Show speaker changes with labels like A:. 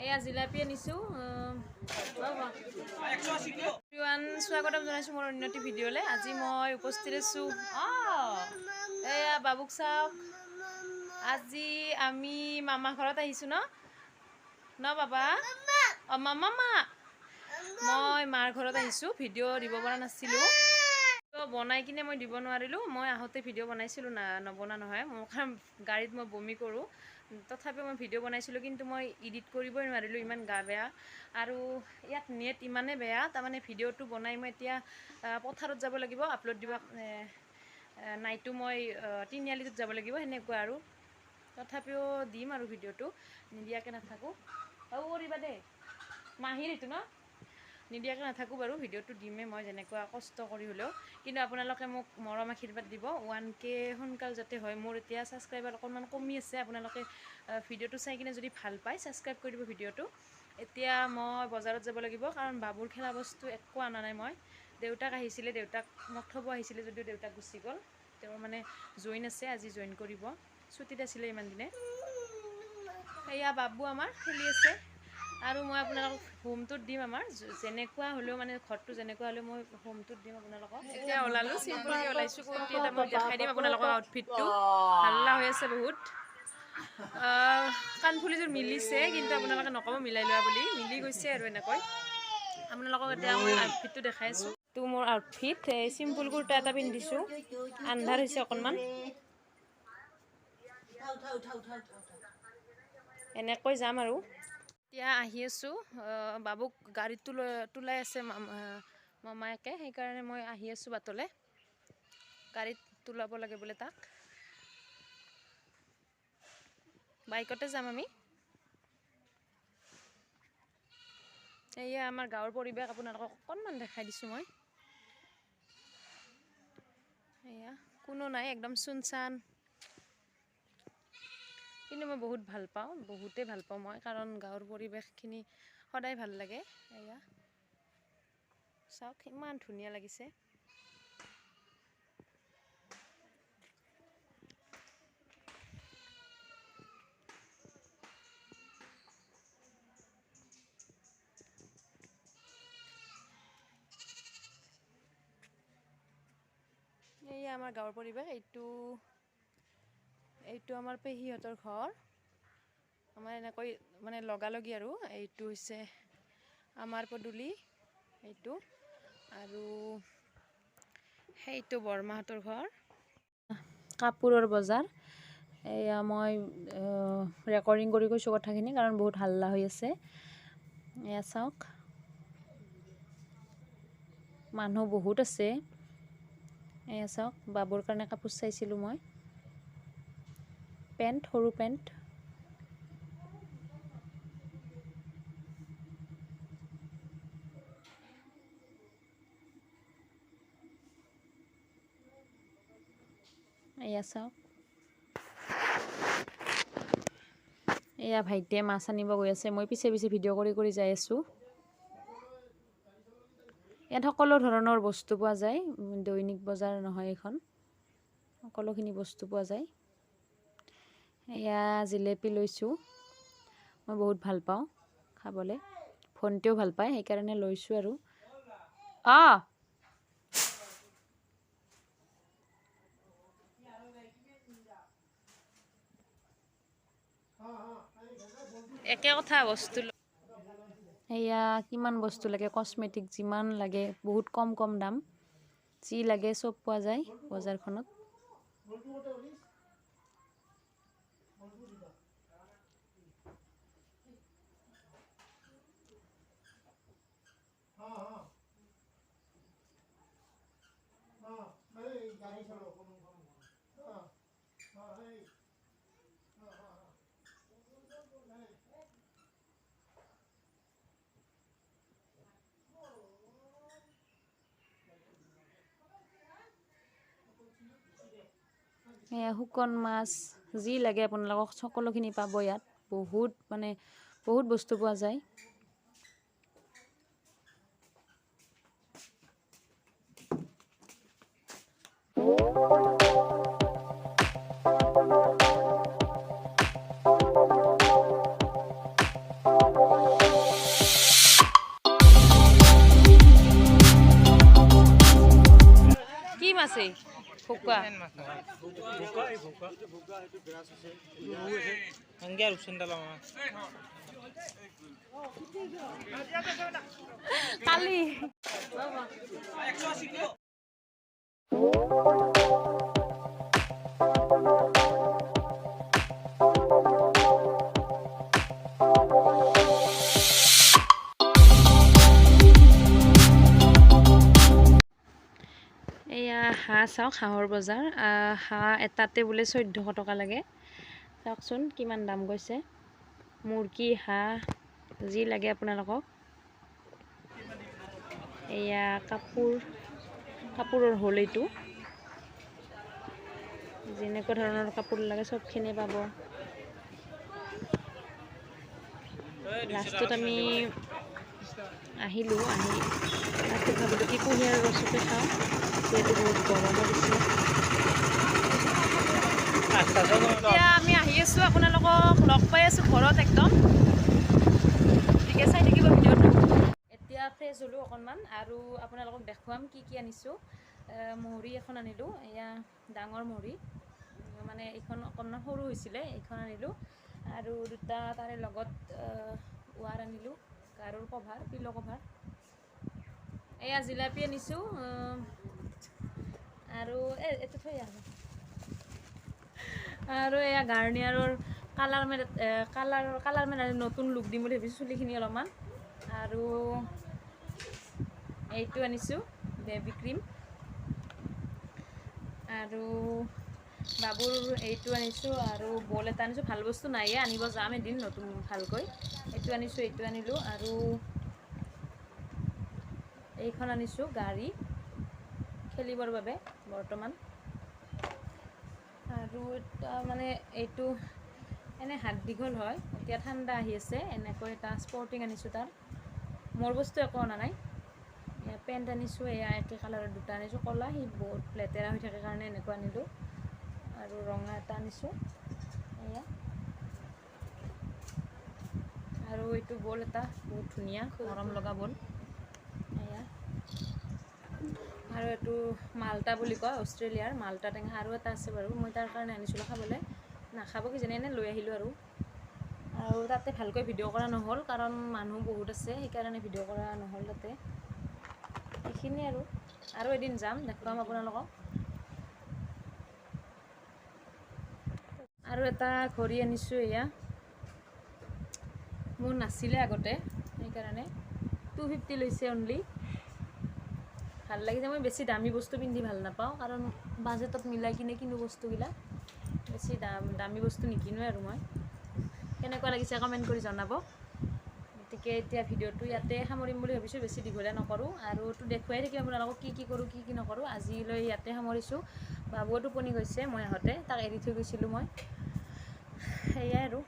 A: এয়া জিলাপি আনিছোঁ স্বাগতম জনাইছোঁ মোৰ উন্নতি ভিডিঅ'লৈ। আজি মই উপস্থিত আছোঁ এয়া বাবুক চাওক। আজি আমি মামা ঘৰত আহিছোঁ ন বাবা? মামা মই মাৰ ঘৰত আহিছোঁ। ভিডিঅ' দিব পৰা নাছিলোঁ, বনাই কিনে মই দিব নোৱাৰিলোঁ। মই আহোঁতে ভিডিঅ' বনাইছিলোঁ, নবনা নহয় মোৰ, কাৰণ গাড়ীত মই বমি কৰোঁ। তথাপিও মই ভিডিঅ' বনাইছিলোঁ, কিন্তু মই এডিট কৰিবই নোৱাৰিলোঁ, ইমান গা বেয়া। আৰু ইয়াত নেট ইমানেই বেয়া, তাৰমানে ভিডিঅ'টো বনাই মই এতিয়া পথাৰত যাব লাগিব আপলোড দিব। নাইটো মই তিনিআলিটোত যাব লাগিব, সেনেকুৱা আৰু। তথাপিও দিম আৰু ভিডিঅ'টো, নিদিয়াকৈ নাথাকোঁ। কৰিবা দেই মাহীৰ এইটো নিদিয়াকৈ নাথাকোঁ বাৰু, ভিডিঅ'টো দিমেই মই যেনেকুৱা কষ্ট কৰি হ'লেও। কিন্তু আপোনালোকে মোক মৰম আশীৰ্বাদ দিব, 1K সোনকাল যাতে হয়। মোৰ এতিয়া ছাবস্ক্ৰাইবাৰ অকণমান কমি আছে। আপোনালোকে ভিডিঅ'টো চাই কিনে যদি ভাল পায় ছাবস্ক্ৰাইব কৰি দিব ভিডিঅ'টো। এতিয়া মই বজাৰত যাব লাগিব, কাৰণ বাবুৰ খেলা বস্তু একো অনা নাই মই। দেউতাক আহিছিলে, দেউতাক মোক থ'ব আহিছিলে, যদিও দেউতাক গুচি গ'ল। তেওঁৰ মানে জইন আছে, আজি জইন কৰিব, ছুটীত আছিলে ইমান দিনে। সেয়া বাবু আমাৰ খেলি আছে, আৰু মই আপোনালোকক হোমটোত দিম। আমাৰ যেনেকুৱা হ'লেও মানে ঘৰটো যেনেকুৱা হ'লেও মই হোমটোত দিম আপোনালোকক। এতিয়া ওলালোঁ, চিম্পলকৈ ওলাইছোঁ। কুৰ্তি এটা মই দেখাই দিম আপোনালোকৰ আউটফিটটো। হাল্লা হৈ আছে বহুত। কাণফুলিযোৰ মিলিছে, কিন্তু আপোনালোকে নক'ব মিলাই লোৱা বুলি, মিলি গৈছে আৰু এনেকৈ। আপোনালোকক এতিয়া মই আউটফিটটো দেখাই আছোঁ। এইটো মোৰ আউটফিট, চিম্পুল কুৰ্তা এটা পিন্ধিছোঁ। আন্ধাৰ হৈছে অকণমান, এনেকৈ যাম আৰু। এতিয়া আহি আছোঁ, বাবুক গাড়ীত তোলাই আছে মামায়েকে, সেইকাৰণে মই আহি আছোঁ বাটলৈ। গাড়ীত তোলাব লাগে বোলে তাক, বাইকতে যাম আমি। এয়া আমাৰ গাঁৱৰ পৰিৱেশ, আপোনালোকক অকণমান দেখাই দিছোঁ মই। এয়া কোনো নাই, একদম চুনচান। কিন্তু মই বহুত ভাল পাওঁ, বহুতেই ভাল পাওঁ মই, কাৰণ গাঁৱৰ পৰিৱেশখিনি সদায় ভাল লাগে। এয়া চাওক, ইমান ধুনীয়া লাগিছে। এয়া আমাৰ গাঁৱৰ পৰিৱেশ। এইটো আমাৰ পেহীহঁতৰ ঘৰ। আমাৰ এনেকৈ মানে লগালগি আৰু। এইটো হৈছে আমাৰ পদূলি, এইটো, আৰু সেইটো বৰমাহঁতৰ ঘৰ। কাপোৰৰ বজাৰ। এয়া মই ৰেকৰ্ডিং কৰি কৈছোঁ কথাখিনি, কাৰণ বহুত হাল্লা হৈ আছে। এয়া চাওক, মানুহ বহুত আছে। এয়া চাওক, বাবুৰ কাৰণে কাপোৰ চাইছিলোঁ মই, পেণ্ট, সৰু পেণ্ট। এয়া চাওক, এয়া ভাইটিয়ে মাছ আনিব গৈ আছে, মই পিছে পিছে ভিডিঅ' কৰি কৰি যাই আছোঁ। ইয়াত সকলো ধৰণৰ বস্তু পোৱা যায়, দৈনিক বজাৰ নহয় এইখন, সকলোখিনি বস্তু পোৱা যায়। এয়া জিলেপি লৈছোঁ, মই বহুত ভাল পাওঁ খাবলৈ, ভণ্টিও ভাল পায়, সেইকাৰণে লৈছোঁ আৰু। একে কথা বস্তু। এয়া কিমান বস্তু লাগে, কচমেটিক যিমান লাগে, বহুত কম কম দাম, যি লাগে চব পোৱা যায় বজাৰখনত। এয়া শুকন মাছ, যি লাগে আপোনালোকক সকলোখিনি পাব ইয়াত। বহুত মানে বহুত বস্তু পোৱা যায়। আছে ভোকা কালি এয়া হাঁহ চাওক হাঁহৰ বজাৰ হাঁহ এটাতে বোলে 1400 টকা লাগে চাওকচোন কিমান দাম গৈছে মুৰ্গী হাঁহ যি লাগে আপোনালোকক এয়া কাপোৰৰ হ'ল এইটো যেনেকুৱা ধৰণৰ কাপোৰ লাগে চবখিনি পাব লাষ্টত আমি আহিলোঁ আহি লাষ্টত ভাবিলোঁ কি কুঁহিয়াৰ ৰসকে খাওঁ যিহেতু বহুত গৰমো দিছে এতিয়া আমি আহি আছোঁ আপোনালোকক লগ পাই আছোঁ ঘৰত একদম গতিকে চাই থাকিব ভিডিঅ'টো এতিয়া ফ্ৰেছ হ'লোঁ অকণমান আৰু আপোনালোকক দেখুৱাম কি কি আনিছোঁ মহৰি এখন আনিলোঁ এয়া ডাঙৰ মহৰি মানে এইখন অকণমান সৰু হৈছিলে এইখন আনিলোঁ আৰু দুটা তাৰে লগত ৱাৰ আনিলোঁ গাৰুৰ কভাৰ পিলো কভাৰ এয়া জিলাপি আনিছোঁ আৰু এইটো থৈ আৰু এয়া গাৰ্নিয়াৰৰ কালাৰ মানে নতুন লুক দিম বুলি ভাবিছোঁ চুলিখিনি অলপমান আৰু এইটো আনিছোঁ বেবী ক্ৰীম আৰু বাবুৰ এইটো আনিছোঁ আৰু বল এটা আনিছোঁ ভাল বস্তু নাইয়ে আনিব যাম এদিন নতুন ভালকৈ এইটো আনিছোঁ এইটো আনিলোঁ আৰু এইখন আনিছোঁ গাড়ী খেলিবৰ বাবে বৰ্তমান আৰু এটা মানে এইটো এনে হাত দীঘল হয় এতিয়া ঠাণ্ডা আহি আছে এনেকৈ এটা স্পৰ্টিং আনিছোঁ তাৰ মোৰ বস্তু একো অনা নাই পেণ্ট আনিছোঁ এয়া একে কালাৰৰ দুটা আনিছোঁ ক'লা সি বহুত লেতেৰা হৈ থাকে কাৰণে এনেকুৱা আনিলোঁ আৰু ৰঙা এটা আনিছোঁ এয়া আৰু এইটো বল এটা বহুত ধুনীয়া মৰম লগা বল এয়া আৰু এইটো মাল্টা বুলি কয় অষ্ট্ৰেলিয়াৰ মাল্টা টেঙা আৰু এটা আছে বাৰু মই তাৰ কাৰণে আনিছিলোঁ খাবলৈ নাখাব কিজানি এনে লৈ আহিলোঁ আৰু তাতে ভালকৈ ভিডিঅ' কৰা নহ'ল কাৰণ মানুহ বহুত আছে সেইকাৰণে ভিডিঅ' কৰা নহ'ল তাতে এইখিনি আৰু এদিন যাম দেখুৱাম আপোনালোকক আৰু এটা ঘড়ী আনিছোঁ এয়া মোৰ নাছিলে আগতে সেইকাৰণে 250 লৈছে অনলি ভাল লাগিছে মই বেছি দামী বস্তু পিন্ধি ভাল নাপাওঁ কাৰণ বাজেটত মিলাই কিনে কিনো বস্তুবিলাক বেছি দামী বস্তু নিকিনোৱে আৰু মই কেনেকুৱা লাগিছে কমেণ্ট কৰি জনাব গতিকে এতিয়া ভিডিঅ'টো ইয়াতে সামৰিম বুলি ভাবিছোঁ বেছি দীঘলীয়া নকৰোঁ আৰু তো দেখুৱাই থাকিম আপোনালোকক কি কৰোঁ কি নকৰোঁ আজিলৈ ইয়াতে সামৰিছোঁ বাবুও টোপনি গৈছে মই আহোঁতে তাক এৰি থৈ গৈছিলোঁ মই সেয়াই আৰু